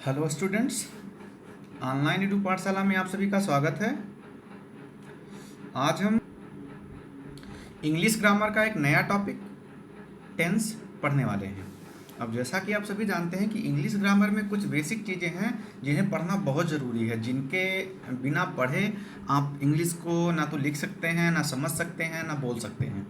Hello students, online edu पाठशाला में आप सभी का स्वागत है। आज हम इंग्लिश ग्रामर का एक नया टॉपिक टेंस पढ़ने वाले हैं। अब जैसा कि आप सभी जानते हैं कि इंग्लिश ग्रामर में कुछ बेसिक चीज़ें हैं जिन्हें पढ़ना बहुत ज़रूरी है, जिनके बिना पढ़े आप इंग्लिश को ना तो लिख सकते हैं, ना समझ सकते हैं, ना बोल सकते हैं।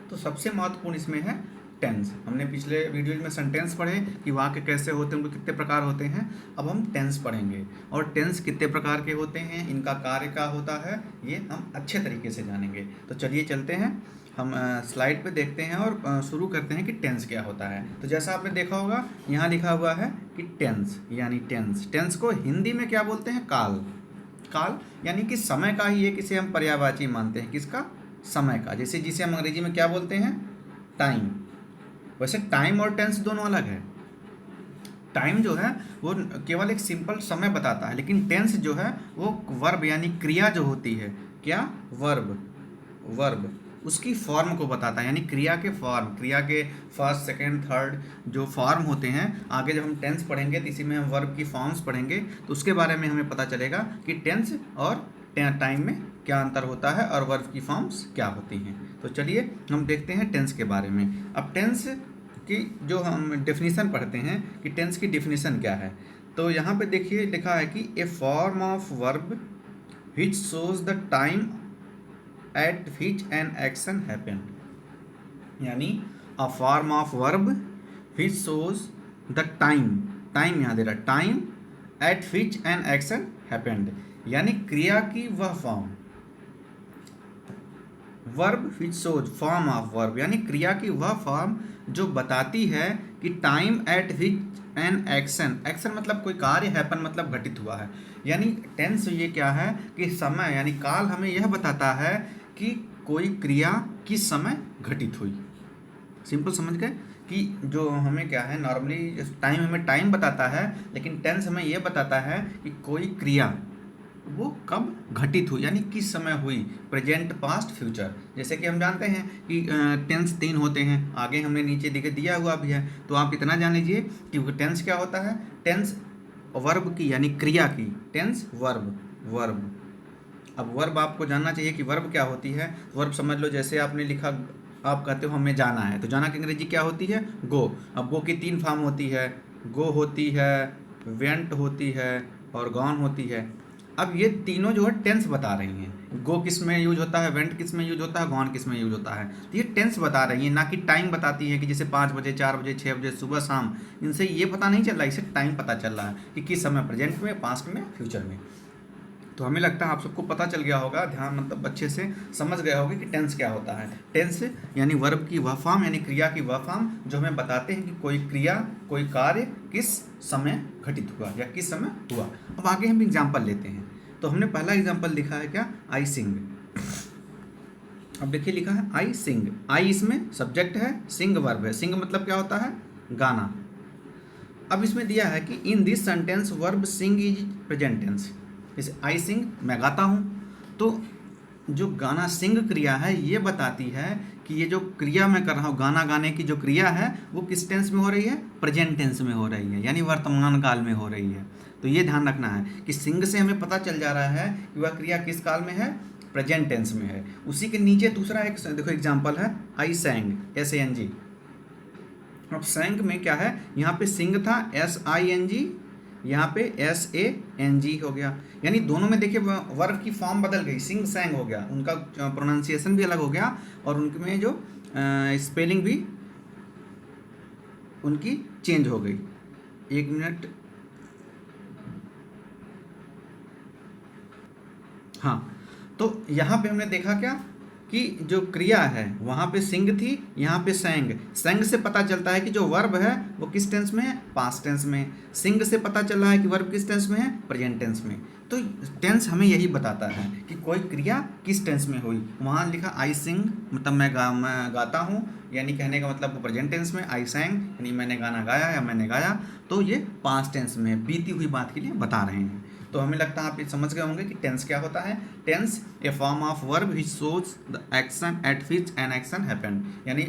तो सबसे महत्वपूर्ण इसमें है टेंस। हमने पिछले वीडियो में सेंटेंस पढ़े कि वाक्य कैसे होते हैं, उनके कितने प्रकार होते हैं। अब हम टेंस पढ़ेंगे और टेंस कितने प्रकार के होते हैं, इनका कार्य क्या होता है, ये हम अच्छे तरीके से जानेंगे। तो चलिए चलते हैं, हम स्लाइड पे देखते हैं और शुरू करते हैं कि टेंस क्या होता है। तो जैसा आपने देखा होगा, यहाँ लिखा हुआ है कि टेंस यानी टेंस। टेंस को हिंदी में क्या बोलते हैं? काल। काल यानी कि समय का ही एक इसे हम पर्यायवाची मानते हैं। किसका? समय का। जैसे जिसे हम अंग्रेजी में क्या बोलते हैं? टाइम। वैसे टाइम और टेंस दोनों अलग है। टाइम जो है वो केवल एक सिंपल समय बताता है, लेकिन टेंस जो है वो वर्ब यानी क्रिया जो होती है, क्या? वर्ब। वर्ब उसकी फॉर्म को बताता है, यानी क्रिया के फॉर्म, क्रिया के फर्स्ट, सेकंड, थर्ड जो फॉर्म होते हैं। आगे जब हम टेंस पढ़ेंगे तो इसी में हम वर्ब की फॉर्म्स पढ़ेंगे, तो उसके बारे में हमें पता चलेगा कि टेंस और टाइम में क्या अंतर होता है और वर्ब की फॉर्म्स क्या होती हैं। तो चलिए हम देखते हैं टेंस के बारे में। अब टेंस की जो हम डेफिनेशन पढ़ते हैं कि टेंस की डेफिनेशन क्या है, तो यहाँ पे देखिए लिखा है कि a form of verb which shows the time at which an action happened. यानी a form of verb which shows the time, time यहाँ दे रहा, time at which an action happened, यानी क्रिया की वह form. Verb which shows form of verb यानी क्रिया की वह फॉर्म जो बताती है कि time at which an action, action मतलब कोई कार्य, हैपन मतलब घटित हुआ है। यानी टेंस ये क्या है कि समय यानी काल हमें यह बताता है कि कोई क्रिया किस समय घटित हुई। सिंपल समझ गए कि जो हमें क्या है, नॉर्मली टाइम हमें टाइम बताता है, लेकिन टेंस हमें यह बताता है कि कोई क्रिया वो कब घटित हुई, यानी किस समय हुई, प्रेजेंट, पास्ट, फ्यूचर। जैसे कि हम जानते हैं कि टेंस 3 होते हैं, आगे हमने नीचे दिया हुआ भी है, तो आप इतना जान लीजिए कि टेंस क्या होता है। टेंस वर्ब की यानी क्रिया की, टेंस वर्ब, वर्ब। अब वर्ब आपको जानना चाहिए कि वर्ब क्या होती है। वर्ब समझ लो, जैसे आपने लिखा, आप कहते हो हमें जाना है, तो जाना की अंग्रेजी क्या होती है? गो। अब गो की 3 फॉर्म होती है, गो होती है, वेंट होती है और गॉन होती है। अब ये तीनों जो है टेंस बता रही हैं। गो किस में यूज होता है, वेंट किस में यूज होता है, गॉन किस में यूज होता है। तो ये टेंस बता रही है, ना कि टाइम बताती है कि जैसे 5 बजे, 4 बजे, 6 बजे, सुबह शाम। इनसे ये पता नहीं चल रहा, इससे टाइम पता चल रहा है कि किस समय, प्रेजेंट में, पास्ट में, फ्यूचर में। तो हमें लगता है आप सबको पता चल गया होगा, ध्यान मतलब अच्छे से समझ गए होंगे कि टेंस क्या होता है। टेंस यानी वर्ब की वह फॉर्म यानी क्रिया की वह फॉर्म जो हमें बताते हैं कि कोई क्रिया, कोई कार्य किस समय घटित हुआ या किस समय हुआ। अब आगे हम एग्जाम्पल लेते हैं। तो हमने पहला एग्जाम्पल लिखा है क्या? आई सिंग। अब देखिए लिखा है आई सिंग। आई इसमें सब्जेक्ट है, सिंग वर्ब है। सिंग मतलब क्या होता है? गाना। अब इसमें दिया है कि in this sentence verb sing is present tense. जैसे आई सिंग, मैं गाता हूँ, तो जो गाना सिंग क्रिया है ये बताती है कि ये जो क्रिया मैं कर रहा हूँ, गाना गाने की जो क्रिया है वो किस टेंस में हो रही है? प्रेजेंट टेंस में हो रही है, यानी वर्तमान काल में हो रही है। तो ये ध्यान रखना है कि सिंग से हमें पता चल जा रहा है कि वह क्रिया किस काल में है? प्रेजेंट टेंस में है। उसी के नीचे दूसरा एक देखो एग्जाम्पल है, आई सैंग, SANG। अब सैंग में क्या है? यहाँ पे सिंग था, SING, यहाँ पे SANG हो गया। यानी दोनों में देखिए वर्ब की फॉर्म बदल गई, सिंग सैंग हो गया, उनका प्रोनाउंसिएशन भी अलग हो गया और उनमें जो स्पेलिंग भी उनकी चेंज हो गई। 1 मिनट, हाँ। तो यहाँ पे हमने देखा क्या कि जो क्रिया है वहाँ पे सिंग थी, यहाँ पे सैंग। सैंग से पता चलता है कि जो वर्ब है वो किस टेंस में है? पास्ट टेंस में। सिंग से पता चल रहा है कि वर्ब किस टेंस में है? प्रेजेंट टेंस में। तो टेंस हमें यही बताता है कि कोई क्रिया किस टेंस में हुई। वहाँ लिखा आई सिंग मतलब मैं गाता हूँ, यानी कहने का मतलब प्रेजेंट टेंस में। आई सैंग यानी मैंने गाना गाया या मैंने गाया, तो ये पास्ट टेंस में बीती हुई बात के लिए बता रहे हैं। तो हमें लगता है आप ये समझ गए होंगे कि टेंस क्या होता है। Tense a form of verb which shows the action at which an action happened, यानी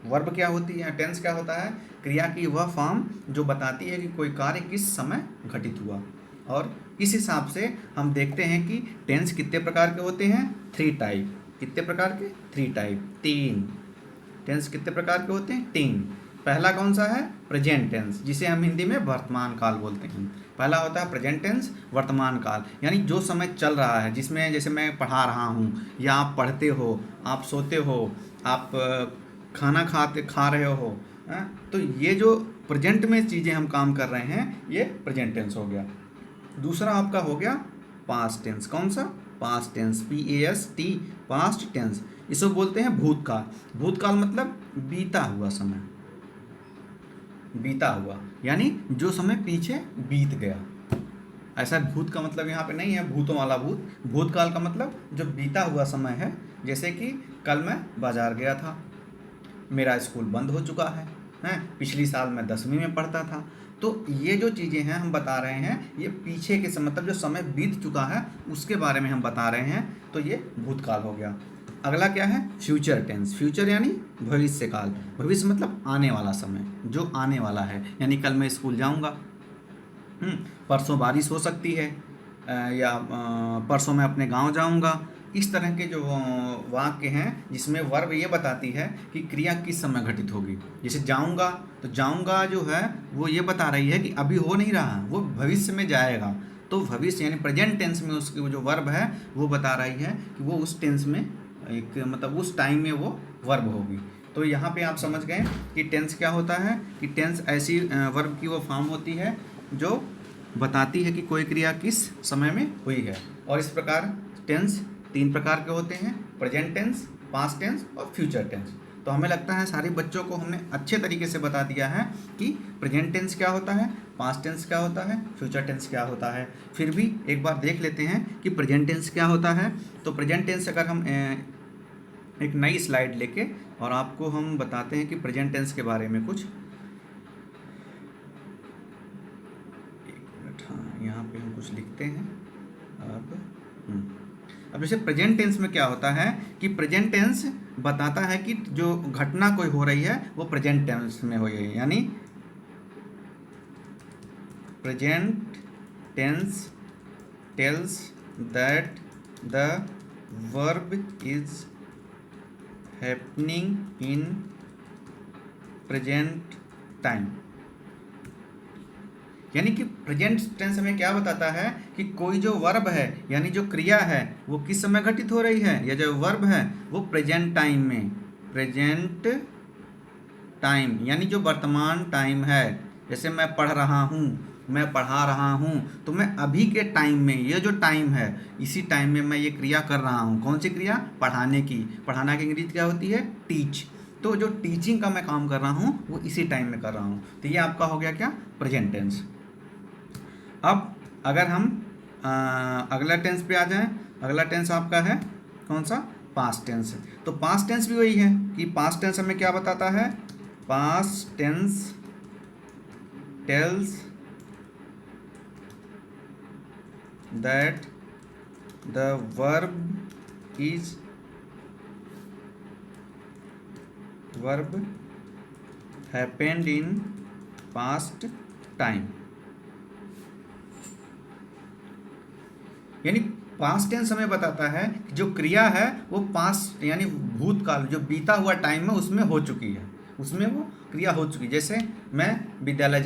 वर्ब क्या होती है, टेंस क्या होता है, क्रिया की वह फॉर्म जो बताती है कि कोई कार्य किस समय घटित हुआ। और इस हिसाब से हम देखते हैं कि टेंस कितने प्रकार के होते हैं, 3 टाइप। कितने प्रकार के, 3 टाइप, 3। टेंस कितने प्रकार के होते हैं, 3। पहला कौन सा है, प्रेजेंट टेंस, जिसे हम हिंदी में वर्तमान काल बोलते हैं। पहला होता है प्रेजेंट टेंस, वर्तमान काल, यानी जो समय चल रहा है, जिसमें जैसे मैं पढ़ा रहा हूँ, या आप पढ़ते हो, आप सोते हो, आप खाना खा रहे हो, तो ये जो प्रेजेंट में चीज़ें हम काम कर रहे हैं, ये प्रेजेंट टेंस हो गया। दूसरा आपका हो गया पास्ट टेंस। कौन सा, past tense, PAST, past tense. इसको बोलते हैं भूतकाल। भूतकाल मतलब बीता हुआ समय, बीता हुआ, यानी जो समय पीछे बीत गया। ऐसा भूत का मतलब यहाँ पे नहीं है भूतों वाला भूत। भूतकाल का मतलब जो बीता हुआ समय है। जैसे कि कल मैं बाजार गया था, मेरा स्कूल बंद हो चुका है, पिछली साल मैं 10वीं में पढ़ता था। तो ये जो चीज़ें हैं हम बता रहे हैं, ये पीछे के समय, मतलब जो समय बीत चुका है उसके बारे में हम बता रहे हैं, तो ये भूतकाल हो गया। अगला क्या है, फ्यूचर टेंस। फ्यूचर यानी भविष्य काल। भविष्य मतलब आने वाला समय, जो आने वाला है, यानी कल मैं स्कूल जाऊंगा, परसों बारिश हो सकती है, या परसों मैं अपने गांव जाऊंगा। इस तरह के जो वाक्य हैं जिसमें वर्ब ये बताती है कि क्रिया किस समय घटित होगी। जैसे जाऊंगा, तो जाऊंगा जो है वो ये बता रही है कि अभी हो नहीं रहा, वो भविष्य में जाएगा। तो भविष्य यानी प्रेजेंट टेंस में उसकी जो वर्ब है वो बता रही है कि वो उस टेंस में, एक मतलब उस टाइम में वो वर्ब होगी। तो यहाँ पे आप समझ गए कि टेंस क्या होता है, कि टेंस ऐसी वर्ब की वो फॉर्म होती है जो बताती है कि कोई क्रिया किस समय में हुई है। और इस प्रकार टेंस 3 प्रकार के होते हैं, प्रेजेंट टेंस, पास्ट टेंस और फ्यूचर टेंस। तो हमें लगता है सारे बच्चों को हमने अच्छे तरीके से बता दिया है कि प्रेजेंट टेंस क्या होता है, पास्ट टेंस क्या होता है, फ्यूचर टेंस क्या होता है। फिर भी एक बार देख लेते हैं कि प्रेजेंट टेंस क्या होता है। तो प्रेजेंट टेंस अगर हम एक नई स्लाइड लेके और आपको हम बताते हैं कि प्रेजेंट टेंस के बारे में कुछ। एक मिनट, हाँ यहाँ पे हम कुछ लिखते हैं। अब जैसे प्रेजेंट टेंस में क्या होता है कि प्रेजेंट टेंस बताता है कि जो घटना कोई हो रही है वो प्रेजेंट टेंस में हो रही है, यानी present tense tells that the verb is happening in present time. यानी कि प्रेजेंट टेंस हमें क्या बताता है कि कोई जो वर्ब है, यानी जो क्रिया है, वो किस समय घटित हो रही है, या जो वर्ब है वो प्रेजेंट टाइम में, प्रेजेंट टाइम यानी जो वर्तमान टाइम है। जैसे मैं पढ़ रहा हूँ, मैं पढ़ा रहा हूँ, तो मैं अभी के टाइम में, ये जो टाइम है, इसी टाइम में मैं ये क्रिया कर रहा हूँ। कौन सी क्रिया, पढ़ाने की। पढ़ाना की इंग्लिश क्या होती है, टीच। तो जो टीचिंग का मैं काम कर रहा हूँ वो इसी टाइम में कर रहा हूँ। तो ये आपका हो गया क्या, प्रेजेंट टेंस। अब अगर हम अगला टेंस पे आ जाएं, अगला टेंस आपका है कौन सा, पास्ट टेंस। तो पास्ट टेंस भी वही है कि पास्ट टेंस हमें क्या बताता है, past tense tells that the verb happened in past time. यानी पास्ट टेंस हमें बताता है कि जो क्रिया है वो पास्ट यानी भूतकाल, जो बीता हुआ टाइम है उसमें हो चुकी है, उसमें वो क्रिया हो चुकी है। जैसे मैं विद्यालय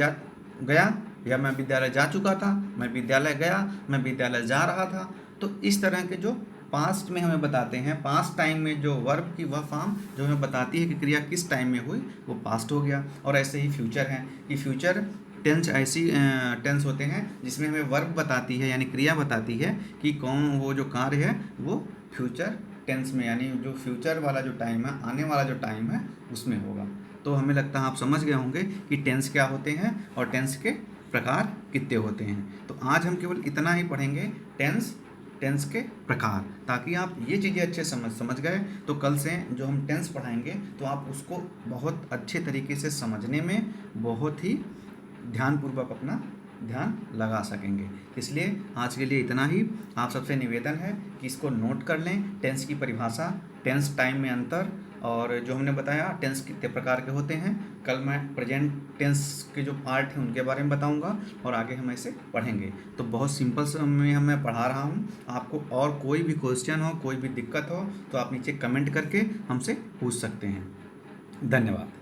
गया, या मैं विद्यालय जा चुका था, मैं विद्यालय गया, मैं विद्यालय जा रहा था। तो इस तरह के जो पास्ट में हमें बताते हैं, पास्ट टाइम में जो वर्ब की वह फॉर्म जो हमें बताती है कि क्रिया किस टाइम में हुई, वो पास्ट हो गया। और ऐसे ही फ्यूचर है कि फ्यूचर टेंस ऐसी टेंस होते हैं जिसमें हमें वर्ब बताती है, यानी क्रिया बताती है कि कौन वो जो कार्य है वो फ्यूचर टेंस में, यानी जो फ्यूचर वाला जो टाइम है, आने वाला जो टाइम है उसमें होगा। तो हमें लगता है आप समझ गए होंगे कि टेंस क्या होते हैं और टेंस के प्रकार कितने होते हैं। तो आज हम केवल इतना ही पढ़ेंगे, टेंस के प्रकार, ताकि आप ये चीज़ें अच्छे समझ गए। तो कल से जो हम टेंस पढ़ाएंगे तो आप उसको बहुत अच्छे तरीके से समझने में बहुत ही ध्यानपूर्वक अपना ध्यान लगा सकेंगे। इसलिए आज के लिए इतना ही। आप सबसे निवेदन है कि इसको नोट कर लें, टेंस की परिभाषा, टेंस टाइम में अंतर, और जो हमने बताया टेंस कितने प्रकार के होते हैं। कल मैं प्रेजेंट टेंस के जो पार्ट हैं उनके बारे में बताऊंगा और आगे हम ऐसे पढ़ेंगे। तो बहुत सिंपल से मैं पढ़ा रहा हूँ। आपको और कोई भी क्वेश्चन हो, कोई भी दिक्कत हो तो आप नीचे कमेंट करके हमसे पूछ सकते हैं। धन्यवाद।